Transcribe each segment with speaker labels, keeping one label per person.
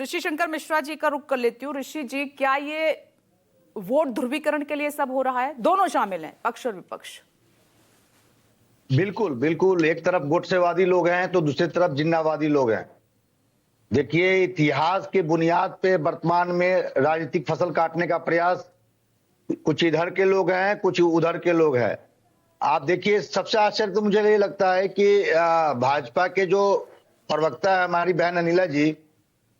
Speaker 1: ऋषि शंकर मिश्रा जी का रुख कर लेती हूँ। ऋषि जी, क्या ये वोट ध्रुवीकरण के लिए सब हो रहा है? दोनों शामिल हैं, पक्ष और विपक्ष।
Speaker 2: बिल्कुल बिल्कुल, एक तरफ गोडसेवादी लोग हैं तो दूसरी तरफ जिन्नावादी लोग हैं। देखिए, इतिहास के बुनियाद पे वर्तमान में राजनीतिक फसल काटने का प्रयास, कुछ इधर के लोग हैं, कुछ उधर के लोग हैं। आप देखिए, सबसे आश्चर्य तो मुझे ये लगता है कि भाजपा के जो प्रवक्ता है हमारी बहन अनिला जी,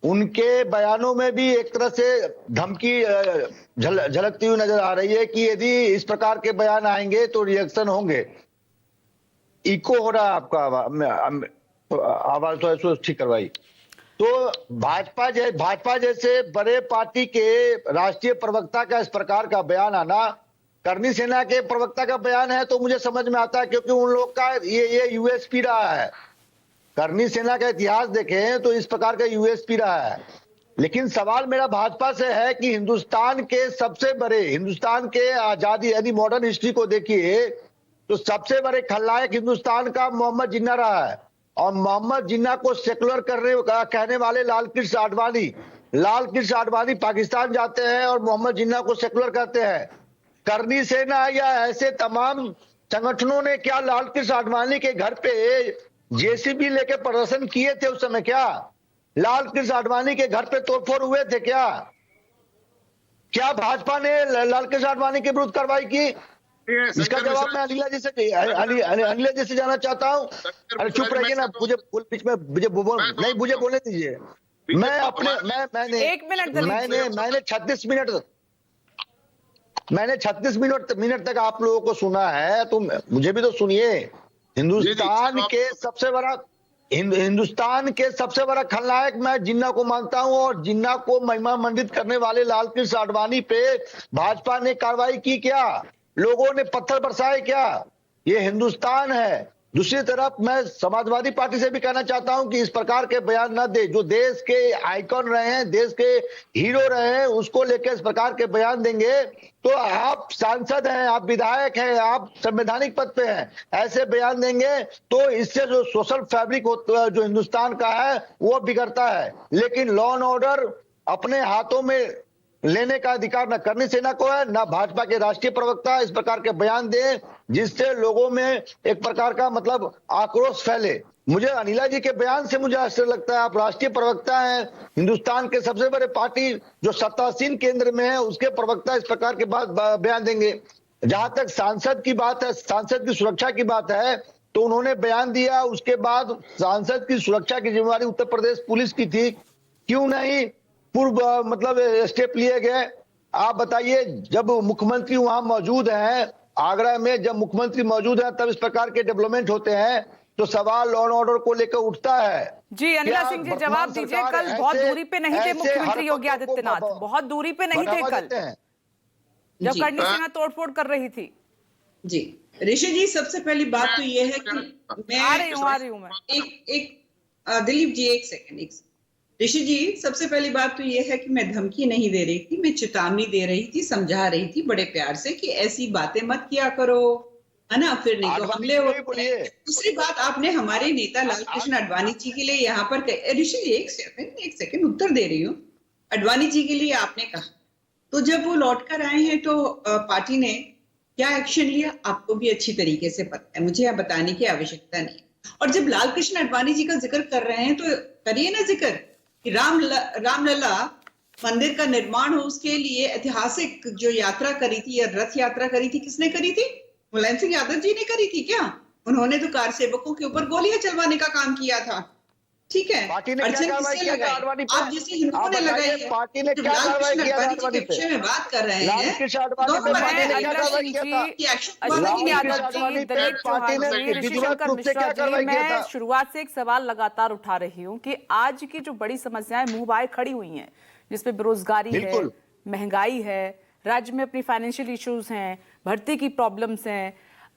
Speaker 2: उनके बयानों में भी एक तरह से धमकी झलकती हुई नजर आ रही है कि यदि इस प्रकार के बयान आएंगे तो रिएक्शन होंगे। इको हो रहा है आपका आवाज तो ऐसे ठीक करवाई। तो भाजपा जैसे बड़े पार्टी के राष्ट्रीय प्रवक्ता का इस प्रकार का बयान आना, करनी सेना के प्रवक्ता का बयान है तो मुझे समझ में आता है, क्योंकि उन लोग का ये यूएसपी रहा है। करनी सेना का इतिहास देखें तो इस प्रकार का यूएसपी रहा है। लेकिन सवाल मेरा भाजपा से है कि हिंदुस्तान के आजादी यानी मॉडर्न हिस्ट्री को देखिए तो सबसे बड़े खलनायक हिंदुस्तान का मोहम्मद जिन्ना रहा है, और मोहम्मद जिन्ना को सेकुलर कहने वाले लाल कृष्ण आडवाणी पाकिस्तान जाते हैं और मोहम्मद जिन्ना को सेकुलर कहते हैं। करनी सेना या ऐसे तमाम संगठनों ने क्या लाल कृष्ण आडवाणी के घर पे जेसीबी लेके प्रदर्शन किए थे? उस समय क्या लाल कृष्ण आडवाणी के घर पे तोड़फोड़ हुए थे? क्या भाजपा ने लाल कृष्ण आडवाणी के विरुद्ध कार्रवाई की? इसका जवाब मैं अनिला जी से जाना चाहता हूं। अरे चुप रहिए ना, मुझे बीच में मुझे बोलने दीजिए। मैंने 36 मिनट तक आप लोगों को सुना है, तो मुझे भी तो सुनिए। हिंदुस्तान के सबसे बड़ा खलनायक मैं जिन्ना को मानता हूं, और जिन्ना को महिमा मंडित करने वाले लाल कृष्ण आडवाणी पे भाजपा ने कार्रवाई की क्या? लोगों ने पत्थर बरसाए क्या? ये हिंदुस्तान है। दूसरी तरफ मैं समाजवादी पार्टी से भी कहना चाहता हूं कि इस प्रकार के बयान न दे। जो देश के आइकॉन रहे हैं, देश के हीरो रहे हैं, उसको लेकर इस प्रकार के बयान देंगे तो आप सांसद हैं, आप विधायक हैं, आप संवैधानिक पद पे हैं, ऐसे बयान देंगे तो इससे जो सोशल फैब्रिक जो हिंदुस्तान का है वो बिगड़ता है। लेकिन लॉ एंड ऑर्डर अपने हाथों में लेने का अधिकार न करनी सेना को है, न भाजपा के राष्ट्रीय प्रवक्ता इस प्रकार के बयान दें जिससे लोगों में एक प्रकार का मतलब आक्रोश फैले। मुझे अनिला जी के बयान से मुझे आश्चर्य लगता है। आप राष्ट्रीय प्रवक्ता हैं, हिंदुस्तान के सबसे बड़े पार्टी जो सत्तासीन केंद्र में है उसके प्रवक्ता इस प्रकार के बयान देंगे। जहां तक सांसद की बात है, सांसद की सुरक्षा की बात है, तो उन्होंने बयान दिया, उसके बाद सांसद की सुरक्षा की जिम्मेवारी उत्तर प्रदेश पुलिस की थी, क्यों नहीं पूर्व मतलब स्टेप लिए गए? आप बताइए, जब मुख्यमंत्री वहां मौजूद हैं, आगरा में जब मुख्यमंत्री मौजूद है तब इस प्रकार के डेवलपमेंट होते हैं, तो सवाल लॉ एंड ऑर्डर को लेकर उठता है।
Speaker 1: जी अनिला सिंह जी, जवाब दीजिए। कल बहुत दूरी पे नहीं थे मुख्यमंत्री योगी आदित्यनाथ, बहुत दूरी पे नहीं थे कल जब करनी सेना तोड़फोड़ कर रही थी।
Speaker 3: जी ऋषि जी, सबसे पहली बात तो ये है कि मैं
Speaker 1: आ रही हूँ मैं।
Speaker 3: दिलीप जी एक सेकंड। ऋषि जी, सबसे पहली बात तो ये है कि मैं धमकी नहीं दे रही थी, मैं चेतावनी दे रही थी, समझा रही थी बड़े प्यार से कि ऐसी बातें मत किया करो, है ना, फिर नहीं तो हमले हो। दूसरी बात, आपने हमारे नेता लाल कृष्ण आडवाणी जी के लिए यहाँ पर ऋषि जी एक सेकंड उत्तर दे रही हूँ। आडवाणी जी के लिए आपने कहा, तो जब वो लौट कर आए हैं तो पार्टी ने क्या एक्शन लिया आपको भी अच्छी तरीके से पता है, मुझे यहाँ बताने की आवश्यकता नहीं। और जब लाल कृष्ण आडवाणी जी का जिक्र कर रहे हैं तो करिए ना जिक्र कि रामलला मंदिर का निर्माण हो, उसके लिए ऐतिहासिक जो यात्रा करी थी या रथ यात्रा करी थी, किसने करी थी? मुलायम सिंह यादव जी ने करी थी क्या? उन्होंने तो कार सेवकों के ऊपर गोलियां चलवाने का काम किया था। ठीक है,
Speaker 2: पार्टी ने क्या कार्रवाई किया आडवाणी पे?
Speaker 3: आप जैसे हिंदुओं ने लगाई है।
Speaker 2: पार्टी ने क्या कार्रवाई किया आडवाणी पे?
Speaker 3: विषय में बात कर रहे हैं,
Speaker 1: मैं शुरुआत से एक सवाल लगातार उठा रही हूँ कि आज की जो बड़ी समस्याएं मुंह बाहर खड़ी हुई हैं, जिसमें बेरोजगारी है, महंगाई है, राज्य में अपनी फाइनेंशियल इश्यूज हैं, भर्ती की प्रॉब्लम्स हैं,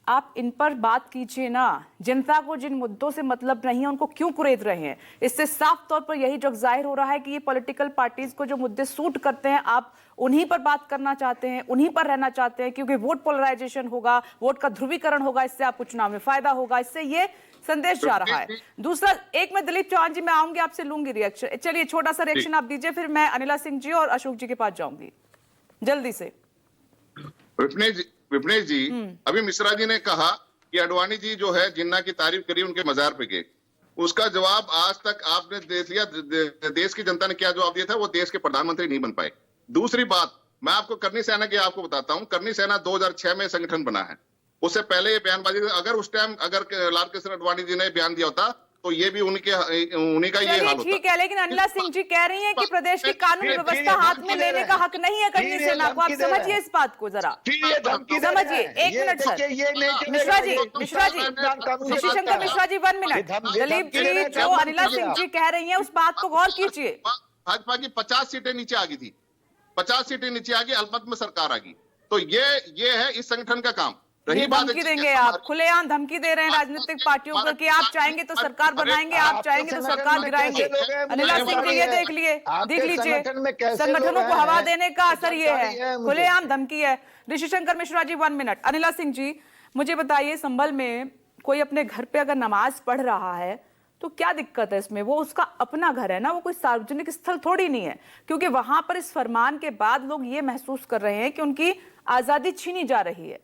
Speaker 1: आप इन पर बात कीजिए ना। जनता को जिन मुद्दों से मतलब नहीं है उनको क्यों कुरेद रहे हैं? इससे साफ तौर पर यही जो जाहिर हो रहा है कि ये पॉलिटिकल पार्टीज को जो मुद्दे सूट करते हैं आप उन्हीं पर बात करना चाहते हैं, उन्हीं पर रहना चाहते हैं, क्योंकि वोट पोलराइजेशन होगा, वोट का ध्रुवीकरण होगा, इससे आपको चुनाव में फायदा होगा, इससे ये संदेश जा रहा है। दूसरा, एक मैं दिलीप चौहान जी, मैं आऊंगी आपसे, लूंगी रिएक्शन। चलिए छोटा सा रिएक्शन आप दीजिए, फिर मैं अनिला सिंह जी और अशोक जी के पास जाऊंगी जल्दी से।
Speaker 4: विपनेश जी, अभी मिश्रा जी ने कहा कि अडवाणी जी जो है जिन्ना की तारीफ करी, उनके मजार पे गए। उसका जवाब आज तक आपने दे दिया, देश की जनता ने क्या जवाब दिया था, वो देश के प्रधानमंत्री नहीं बन पाए। दूसरी बात, मैं आपको करनी सेना की आपको बताता हूं। करनी सेना 2006 में संगठन बना है। उससे पहले ये बयानबाजी, अगर उस टाइम अगर लाल कृष्ण अडवाणी जी ने बयान दिया होता तो ये भी उन्हीं का ये हाल होता।
Speaker 1: ठीक है, लेकिन अनिला सिंह जी कह रही हैं कि प्रदेश की कानून व्यवस्था हाथ में लेने का हक नहीं है करनी सेना को। आप समझिए इस बात को जरा, समझिए। एक minute sir, Mishra ji, ऋषिशंकर Mishra ji, 1 minute. Dilip ji, जो अनिला सिंह जी कह रही हैं उस बात को गौर कीजिए।
Speaker 4: भाजपा की 50 सीटें नीचे आ गई थी, 50 सीटें नीचे आ गई, अल्पमत में सरकार आ गई। तो ये है इस संगठन का काम। रही बात,
Speaker 1: धमकी देंगे आप, खुलेआम धमकी दे रहे हैं राजनीतिक पार्टियों को कि आप चाहेंगे तो सरकार बनाएंगे, आप चाहेंगे तो सरकार गिराएंगे। अनिला सिंह जी, ये देख लीजिए, संगठनों को हवा देने का असर ये है, खुलेआम धमकी है। ऋषिशंकर मिश्रा जी, 1 मिनट। अनिला सिंह जी, मुझे बताइए, संभल में कोई अपने घर पे अगर नमाज पढ़ रहा है तो क्या दिक्कत है इसमें? वो उसका अपना घर है ना, वो कोई सार्वजनिक स्थल थोड़ी नहीं है। क्योंकि वहां पर इस फरमान के बाद लोग ये महसूस कर रहे हैं कि उनकी आजादी छीनी जा रही है।